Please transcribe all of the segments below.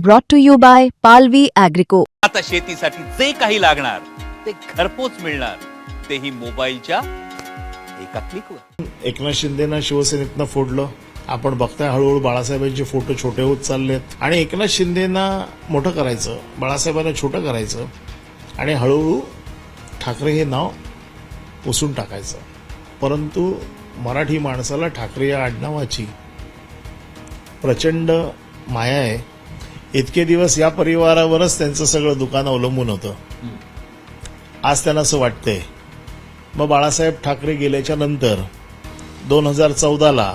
brought to you by Palvi Agrico. आता शेतीसाठी जे काही लागणार ते घरपोच मिळणार, तेही मोबाईलच्या एका क्लिकवर. एकनाथ शिंदेना शिवसेनेतनं फोडलं. आपण बघताय हळूहळू बाळासाहेबांचे फोटो छोटे होत चाललेत आणि एकनाथ शिंदेना मोठं करायचं, बाळासाहेबांना छोटं करायचं आणि हळूहळू ठाकरे हे नाव पुसून टाकायचं. परंतु मराठी माणसाला ठाकरे या आडनावाची प्रचंड माया आहे. इतके दिवस या परिवारावरच त्यांचं सगळं दुकान अवलंबून होतं. आज त्यांना असं वाटतंय. मग बाळासाहेब ठाकरे गेल्याच्या नंतर 2014ला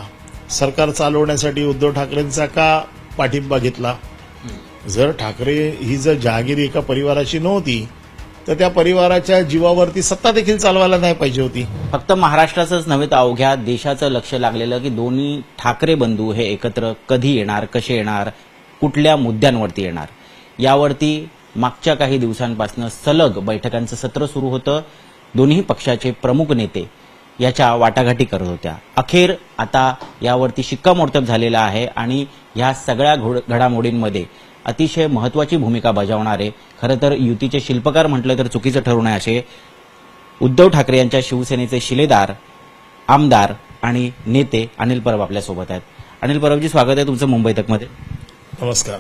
सरकार चालवण्यासाठी उद्धव ठाकरेंचा का पाठिंबा घेतला? जर ठाकरे ही जर जहागिरी एका परिवाराची नव्हती तर त्या परिवाराच्या जीवावरती सत्ता देखील चालवायला नाही पाहिजे होती. फक्त महाराष्ट्राचंच नव्हे तर अवघ्या देशाचं लक्ष लागलेलं की दोन्ही ठाकरे बंधू हे एकत्र कधी येणार, कसे येणार, कुठल्या मुद्द्यांवरती येणार, यावरती मागच्या काही दिवसांपासून सलग बैठकांचं सत्र सुरू होतं. दोन्ही पक्षाचे प्रमुख नेते याच्या वाटाघाटी करत होत्या. अखेर आता यावरती शिक्कामोर्तब झालेला आहे आणि ह्या सगळ्या घडामोडींमध्ये अतिशय महत्वाची भूमिका बजावणारे, खरं तर युतीचे शिल्पकार म्हटलं तर चुकीचं ठरू नये असे उद्धव ठाकरे यांच्या शिवसेनेचे शिलेदार, आमदार आणि नेते अनिल परब आपल्यासोबत आहेत. अनिल परबजी, स्वागत आहे तुमचं मुंबई तकमध्ये. नमस्कार.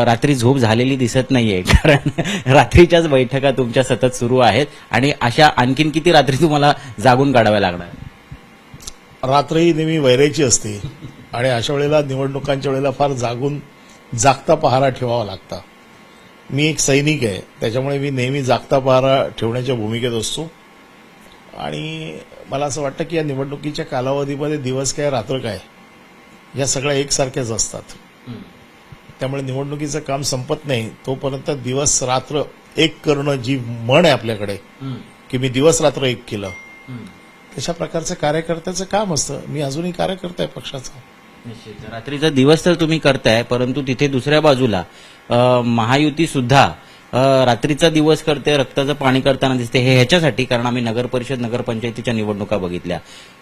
रात्री झोप झालेली दिसत नाहीये, कारण रात्रीच्याच बैठका तुमच्या सतत सुरू आहेत आणि अशा आणखीन किती रात्री तुम्हाला जागून काढाव्या लागणार? रात्रही नेहमी वैरायची असते आणि अशा वेळेला निवडणुकांच्या वेळेला फार जागता पहारा ठेवावा लागता. मी एक सैनिक आहे, त्याच्यामुळे मी नेहमी जागता पहारा ठेवण्याच्या भूमिकेत असतो आणि मला असं वाटतं की या निवडणुकीच्या कालावधीमध्ये दिवस काय रात्र काय या सगळ्या एकसारख्याच असतात. त्यामुळे निवडणुकीचं काम संपत नाही तोपर्यंत दिवस रात्र एक करणं, जी म्हण आहे आपल्याकडे की मी दिवस रात्र एक केलं, तशा प्रकारचं कार्यकर्त्याचं काम असतं. मी अजूनही कार्यकर्ता आहे पक्षाचा. निश्चित. रात्रीचा दिवस तर तुम्ही करताय, परंतु तिथे दुसऱ्या बाजूला महायुती सुद्धा रात्रीचा दिवस करते, रक्ताचं पाणी करताना दिसते. हे ह्याच्यासाठी कारण आम्ही नगरपरिषद, नगरपंचायतीच्या निवडणुका बघितल्या.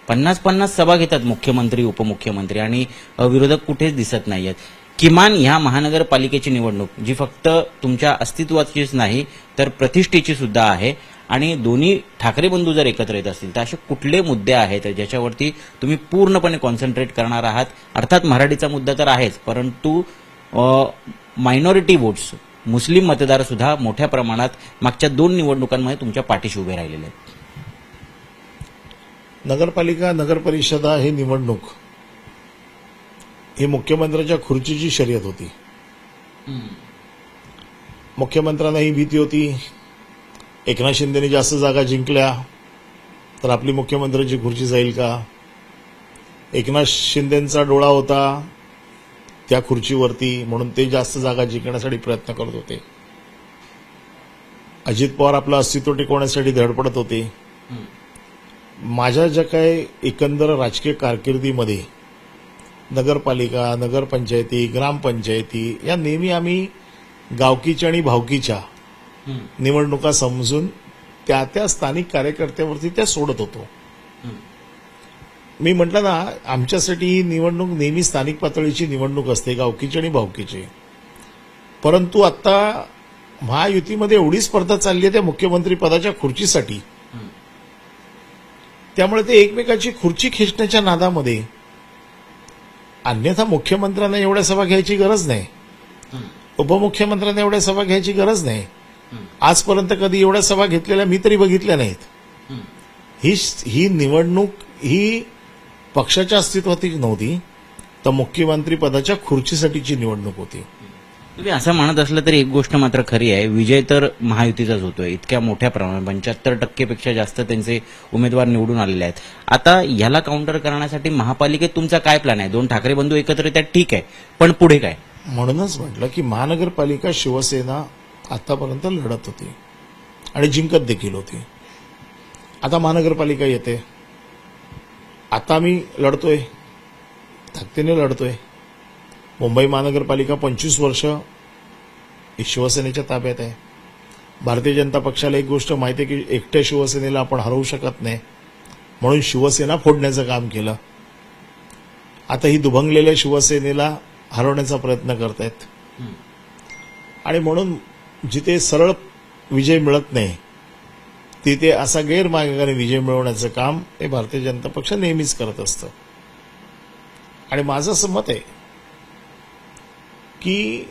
50-50 सभा घेतात मुख्यमंत्री, उपमुख्यमंत्री आणि विरोधक कुठेच दिसत नाहीयेत. किमान ह्या महानगरपालिकेची निवडणूक, जी फक्त तुमच्या अस्तित्वाचीच नाही तर प्रतिष्ठेची सुद्धा आहे, आणि दोन्ही ठाकरे बंधू जर एकत्र येत असतील तर असे कुठले मुद्दे आहेत ज्याच्यावरती तुम्ही पूर्णपणे कॉन्सन्ट्रेट करणार आहात? अर्थात मराठीचा मुद्दा तर आहेच, परंतु मायनॉरिटी वोट्स, मुस्लिम मतदार सुद्धा मोठ्या प्रमाणात मागच्या 2 निवडणुकांमध्ये तुमच्या पाठीशी उभे राहिलेले आहेत. नगरपालिका, नगरपरिषदा ही निवडणूक ही मुख्यमंत्र्याच्या खुर्चीची शर्यत होती. मुख्यमंत्र्यांना ही भीती होती, एकनाथ शिंदेनी जास्त जागा जिंकल्या तर आपली मुख्यमंत्र्याची खुर्ची जाईल का? एकनाथ शिंदेंचा डोळा होता त्या खुर्चीवरती, म्हणून ते जास्त जागा जिंकण्यासाठी प्रयत्न करत होते. अजित पवार आपलं अस्तित्व टिकवण्यासाठी धडपडत होते. माझ्या ज्या काय एकंदर राजकीय कारकिर्दीमध्ये नगरपालिका, नगरपंचायती, ग्रामपंचायती या नेहमी आम्ही गावकीच्या आणि भावकीच्या निवडणुका समजून त्या स्थानिक कार्यकर्त्यावरती त्या सोडत होतो. मी म्हटलं ना, आमच्यासाठी ही निवडणूक नेहमी स्थानिक पातळीची निवडणूक असते, गावकीची आणि भावकीची. परंतु आता महायुतीमध्ये एवढी स्पर्धा चालली आहे त्या मुख्यमंत्री पदाच्या खुर्चीसाठी, त्यामुळे ते एकमेकाची खुर्ची खेचण्याच्या नादामध्ये, अन्यथा मुख्यमंत्र्यांना एवढ्या सभा घ्यायची गरज नाही, उपमुख्यमंत्र्यांना एवढ्या सभा घ्यायची गरज नाही. आजपर्यंत कधी एवढ्या सभा घेतलेल्या मी तरी बघितल्या नाहीत. ही निवडणूक ही पक्षाच्या अस्तित्वात नव्हती, तर मुख्यमंत्री पदाच्या खुर्चीसाठीची निवडणूक होती. तुम्ही असं म्हणत असलं तरी एक गोष्ट मात्र खरी आहे, विजय तर महायुतीचाच होतोय. इतक्या मोठ्या प्रमाणात 75% पेक्षा जास्त त्यांचे उमेदवार निवडून आलेले आहेत. आता याला काउंटर करण्यासाठी महापालिकेत तुमचा काय प्लॅन आहे? 2 ठाकरे बंधू एकत्र येतात, ठीक आहे, पण पुढे काय? म्हणूनच म्हटलं की महानगरपालिका शिवसेना आतापर्यंत लढत होती आणि जिंकत देखील होती. आता महानगरपालिका येते, आता आम्ही लढतोय, ताकदीने लढतोय. मुंबई महानगरपालिका 25 वर्ष शिवसेनेच्या ताब्यात आहे. भारतीय जनता पक्षाला एक गोष्ट माहिती आहे की एकट्या शिवसेनेला आपण हरवू शकत नाही, म्हणून शिवसेना फोडण्याचं काम केलं. आता ही दुभंगलेल्या शिवसेनेला हरवण्याचा प्रयत्न करतायत. आणि म्हणून जिथे सरळ विजय मिळत नाही तिथे असा गैरमार्गाने विजय मिळवण्याचं काम हे भारतीय जनता पक्ष नेहमीच करत असतं. आणि माझं असं मत आहे की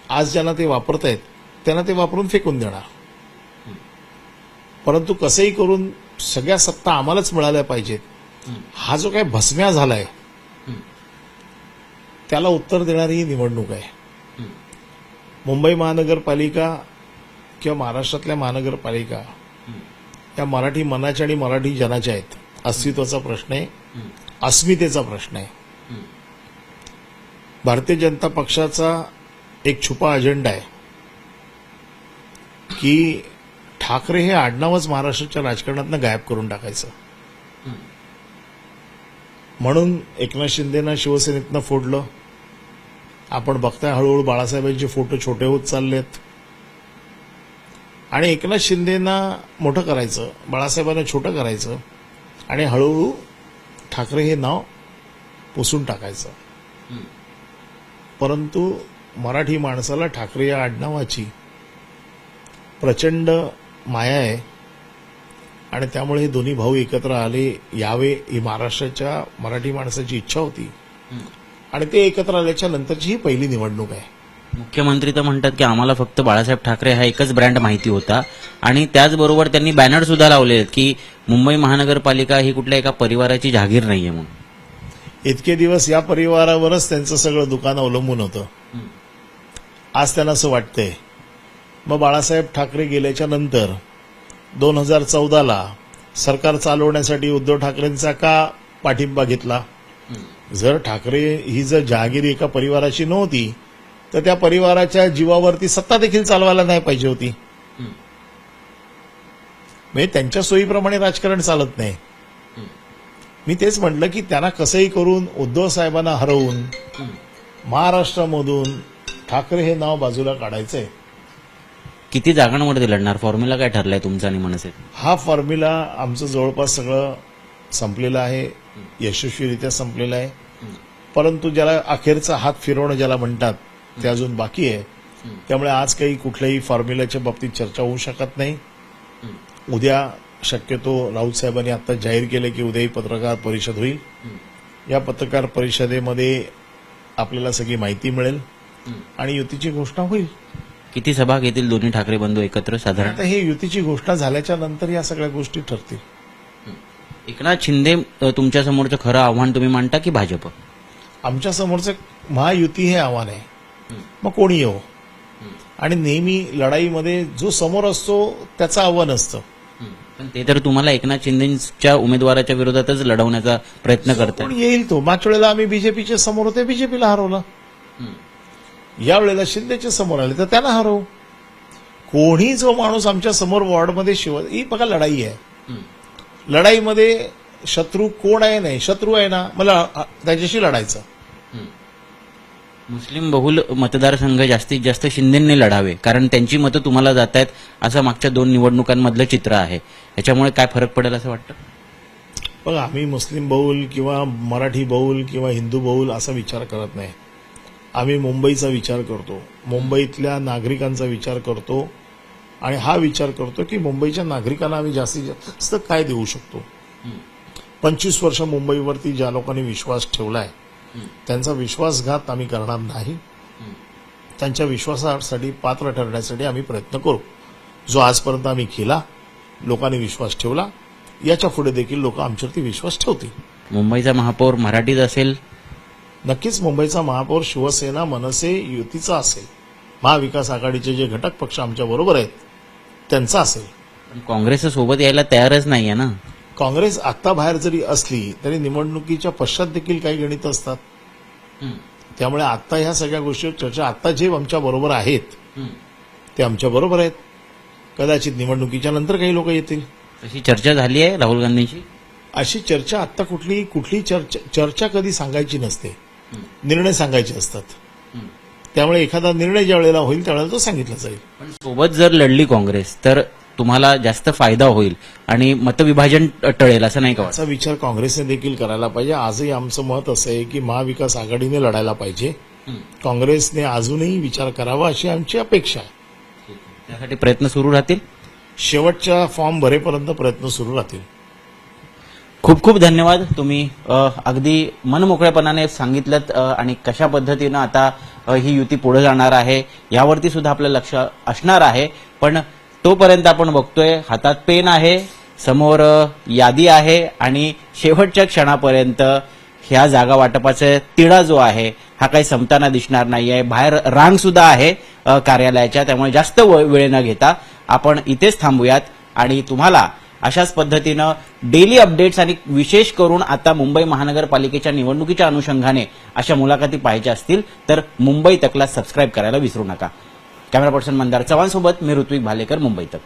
आज ज्यांना ते वापरतायत त्यांना ते वापरून फेकून देणार, परंतु कसंही करून सगळ्या सत्ता आम्हालाच मिळाल्या पाहिजेत. हा जो काही भस्म्या झालाय त्याला उत्तर देणारी ही निवडणूक आहे. मुंबई महानगरपालिका किंवा महाराष्ट्रातल्या महानगरपालिका या मराठी मनाच्या आणि मराठी जनाच्या आहेत. अस्तित्वाचा प्रश्न आहे, अस्मितेचा प्रश्न आहे. भारतीय जनता पक्षाचा एक छुपा अजेंडा आहे की ठाकरे हे आडनावच महाराष्ट्राच्या राजकारणातनं गायब करून टाकायचं. म्हणून एकनाथ शिंदेना शिवसेनेतनं फोडलं. आपण बघताय हळूहळू बाळासाहेबांचे फोटो छोटे होत चाललेत आणि एकनाथ शिंदेना मोठं करायचं, बाळासाहेबांना छोटं करायचं आणि हळूहळू ठाकरे हे नाव पुसून टाकायचं. परंतु मराठी माणसाला ठाकरे या आडनावाची प्रचंड माया आहे आणि त्यामुळे हे दोन्ही भाऊ एकत्र आले यावे ही महाराष्ट्राच्या मराठी माणसाची इच्छा होती आणि ते एकत्र आल्याच्या नंतरची ही पहिली निवडणूक आहे. मुख्यमंत्री तर म्हणतात की आम्हाला फक्त बाळासाहेब ठाकरे हा एकच ब्रँड माहिती होता आणि त्याचबरोबर त्यांनी बॅनर सुद्धा लावले आहेत की मुंबई महानगरपालिका ही कुठल्या एका परिवाराची जहागीर नाहीये म्हणून. इतके दिवस या परिवारावरच त्यांचं सगळं दुकान अवलंबून होतं. आज त्यांना असं वाटतंय. मग बाळासाहेब ठाकरे गेल्याच्या नंतर 2014ला सरकार चालवण्यासाठी उद्धव ठाकरेंचा का पाठिंबा घेतला? जर ठाकरे ही जर जहागिरी एका परिवाराची नव्हती तर त्या परिवाराच्या जीवावरती सत्ता देखील चालवायला नाही पाहिजे होती. म्हणजे त्यांच्या सोयीप्रमाणे राजकारण चालत नाही. मी तेच म्हटलं की त्यांना कसंही करून उद्धव साहेबांना हरवून महाराष्ट्रामधून ठाकरे हे नाव बाजूला काढायचंय. किती जागांवरती लढणार? फॉर्म्युला काय ठरलाय तुमचा आणि मनसे? हा फॉर्म्युला आमचं जवळपास सगळं संपलेलं आहे, यशस्वीरित्या संपलेलं आहे. परंतु ज्याला अखेरचा हात फिरवणं ज्याला म्हणतात ते अजून बाकी आहे. त्यामुळे आज काही कुठल्याही फॉर्म्युल्याच्या बाबतीत चर्चा होऊ शकत नाही. उद्या शक्यतो राऊत साहेबांनी आता जाहीर केलं की उद्याही पत्रकार परिषद होईल. या पत्रकार परिषदेमध्ये आपल्याला सगळी माहिती मिळेल आणि युतीची घोषणा होईल. किती सभा घेतील दोन्ही ठाकरे बंधू एकत्र साधारण? आता हे युतीची घोषणा झाल्याच्या नंतर या सगळ्या गोष्टी ठरतील. एकनाथ शिंदे तुमच्या समोरचं खरं आव्हान तुम्ही मांडता की भाजप? आमच्या समोरचं महायुती हे आव्हान आहे. मग कोणी येऊ आणि नेहमी लढाईमध्ये जो समोर असतो त्याचं आव्हान असतं. पण ते तर तुम्हाला एकनाथ शिंदेच्या उमेदवाराच्या विरोधातच लढवण्याचा प्रयत्न करताय. कोण येईल तो. मागच्या वेळेला आम्ही बीजेपीच्या समोर होते, बीजेपीला हरवलं. यावेळेला शिंदेच्या समोर आले तर त्यांना हरवू. कोणी जो माणूस आमच्या समोर वॉर्डमध्ये ही बघा लढाई आहे. लढाईमध्ये शत्रू कोण आहे? नाही, शत्रू आहे ना, मला त्याच्याशी लढायचं. मुस्लिम बहुल मतदारसंघ जास्तीत जास्त शिंदेंनी लढावे कारण त्यांची मतं तुम्हाला जात आहेत असं मागच्या 2 निवडणुकांमधलं चित्र आहे. याच्यामुळे काय फरक पडेल असं वाटतं? बघा, आम्ही मुस्लिम बहुल किंवा मराठी बहुल किंवा हिंदू बहुल असा विचार करत नाही. आम्ही मुंबईचा विचार करतो, मुंबईतल्या नागरिकांचा विचार करतो आणि हा विचार करतो की मुंबईच्या नागरिकांना आम्ही जास्तीत जास्त काय देऊ शकतो. 25 वर्ष मुंबईवरती ज्या लोकांनी विश्वास ठेवलाय त्यांचा विश्वासघात आम्ही करणार नाही. त्यांच्या विश्वासासाठी पात्र ठरण्यासाठी आम्ही प्रयत्न करू. जो आजपर्यंत आम्ही केला, लोकांनी विश्वास ठेवला, याच्या पुढे देखील लोक आमच्यावरती विश्वास ठेवतील. मुंबईचा महापौर मराठीच असेल? नक्कीच मुंबईचा महापौर शिवसेना मनसे युतीचा असेल. महाविकास आघाडीचे जे घटक पक्ष आमच्या बरोबर आहेत त्यांचा असेल. पण काँग्रेस सोबत यायला तयारच नाहीये ना. काँग्रेस आत्ता बाहेर जरी असली तरी निवडणुकीच्या पश्चात देखील काही गणित असतात. त्यामुळे आता ह्या सगळ्या गोष्टीवर चर्चा, आता जे आमच्या बरोबर आहेत ते आमच्या बरोबर आहेत. कदाचित निवडणुकीच्या नंतर काही लोक येतील. तशी चर्चा झाली आहे राहुल गांधींची? अशी चर्चा आता कुठली चर्चा कधी सांगायची नसते, निर्णय सांगायचे असतात. त्यामुळे एखादा निर्णय ज्या वेळेला होईल त्यावेळेला तो सांगितला जाईल. पण सोबत जर लढली काँग्रेस तर तुम्हाला जास्त फायदा होईल आणि मतविभाजन टळेल असं नाही का? असा विचार काँग्रेसने देखील करायला पाहिजे. आजही आमचं मत असं आहे की महाविकास आघाडीने लढायला पाहिजे. काँग्रेसने अजूनही विचार करावा अशी आमची अपेक्षा आहे. त्यासाठी प्रयत्न सुरू राहतील. शेवटच्या फॉर्म भरेपर्यंत प्रयत्न सुरू राहतील. खूप खूप धन्यवाद. तुम्ही अगदी मनमोकळेपणाने सांगितलं आणि कशा पद्धतीनं आता ही युती पुढे जाणार आहे यावरती सुद्धा आपलं लक्ष असणार आहे. पण तोपर्यंत आपण बघतोय हातात पेन आहे, समोर यादी आहे आणि शेवटच्या क्षणापर्यंत ह्या जागा वाटपाचा तिढा जो आहे हा काही संपताना दिसणार नाहीये. बाहेर रांग सुद्धा आहे कार्यालयाच्या, त्यामुळे जास्त वेळ न घेता आपण इथेच थांबूयात आणि तुम्हाला अशाच पद्धतीनं डेली अपडेट्स आणि विशेष करून आता मुंबई महानगरपालिकेच्या निवडणुकीच्या अनुषंगाने अशा मुलाखती पाहिजे असतील तर मुंबई तकला सबस्क्राईब करायला विसरू नका. कॅमेरा पर्सन मंदार चव्हाण सोबत मी ऋत्विक भालेकर, मुंबई तक.